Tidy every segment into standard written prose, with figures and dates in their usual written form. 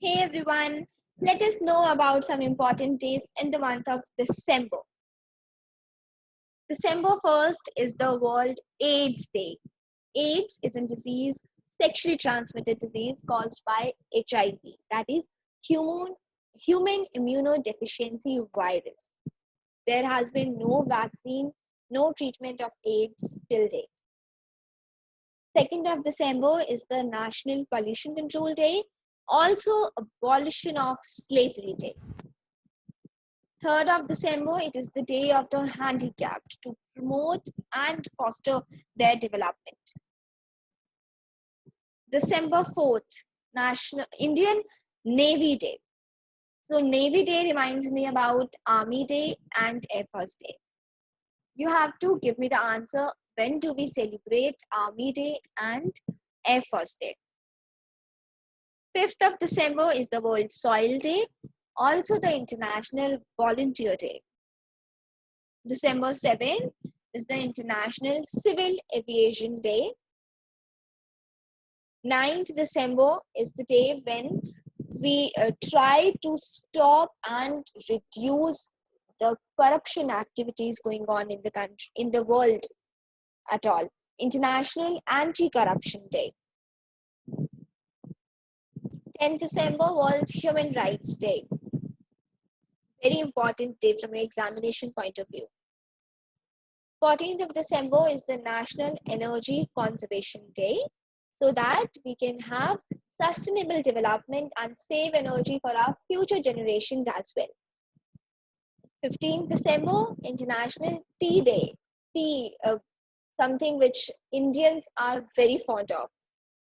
Hey everyone, let us know about some important days in the month of December. December 1st is the World AIDS Day. AIDS is a disease, sexually transmitted disease caused by HIV, that is human immunodeficiency virus. There has been no vaccine, no treatment of AIDS till date. 2nd of December is the National Pollution Control Day, also abolition of slavery day. 3rd of December, it is the day of the handicapped to promote and foster their development. December 4th, National Indian Navy Day. So Navy Day reminds me about Army Day and Air Force Day. You have to give me the answer, when do we celebrate Army Day and Air Force Day? 5th of December is the World Soil Day, also the International Volunteer Day. December 7th is the International Civil Aviation Day. 9th December is the day when we try to stop and reduce the corruption activities going on in the country, in the world at all. International Anti-Corruption Day. 10th December, World Human Rights Day. Very important day from your examination point of view. 14th of December is the National Energy Conservation Day, so that we can have sustainable development and save energy for our future generations as well. 15th December, International Tea Day. Tea, something which Indians are very fond of.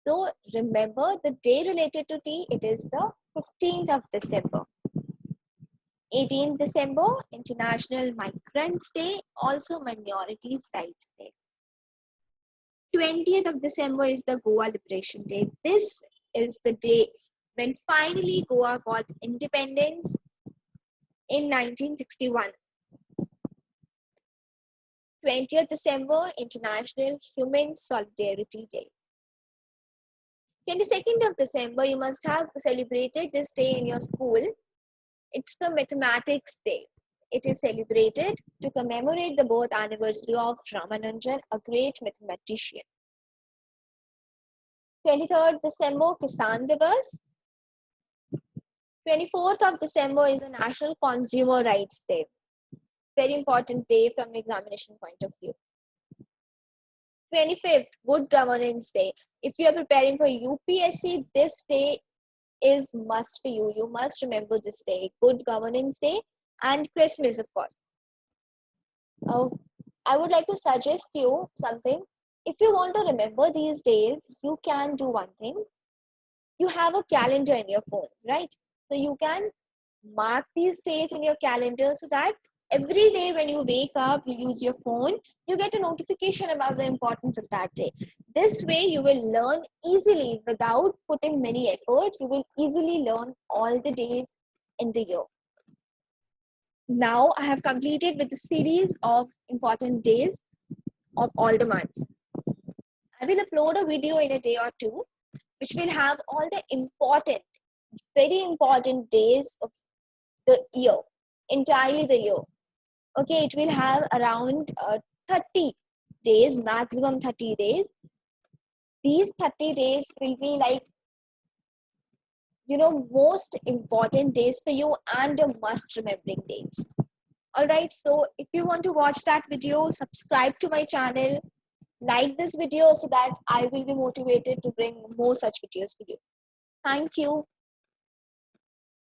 So remember the day related to tea, it is the 15th of December. 18th December, International Migrants Day, also Minorities Rights Day. 20th of December is the Goa Liberation Day. This is the day when finally Goa got independence in 1961. 20th December, International Human Solidarity Day. 22nd of December, you must have celebrated this day in your school. It's the Mathematics Day. It is celebrated to commemorate the birth anniversary of Ramanujan, a great mathematician. 23rd December, Kisan Divas. 24th of December is the National Consumer Rights Day. Very important day from examination point of view. 25th, Good Governance Day. If you are preparing for UPSC, this day is must for you. You must remember this day, Good Governance Day, and Christmas, of course. I would like to suggest you something. If you want to remember these days, you can do one thing. You have a calendar in your phones, right? So you can mark these days in your calendar so that every day when you wake up, you use your phone, you get a notification about the importance of that day. This way you will learn easily without putting many efforts. You will easily learn all the days in the year. Now I have completed with the series of important days of all the months. I will upload a video in a day or two, which will have all the important, very important days of the year, entirely the year. Okay, it will have around 30 days, maximum 30 days. These 30 days will be like, most important days for you and a must remembering dates. All right, so if you want to watch that video, subscribe to my channel, like this video so that I will be motivated to bring more such videos for you. Thank you.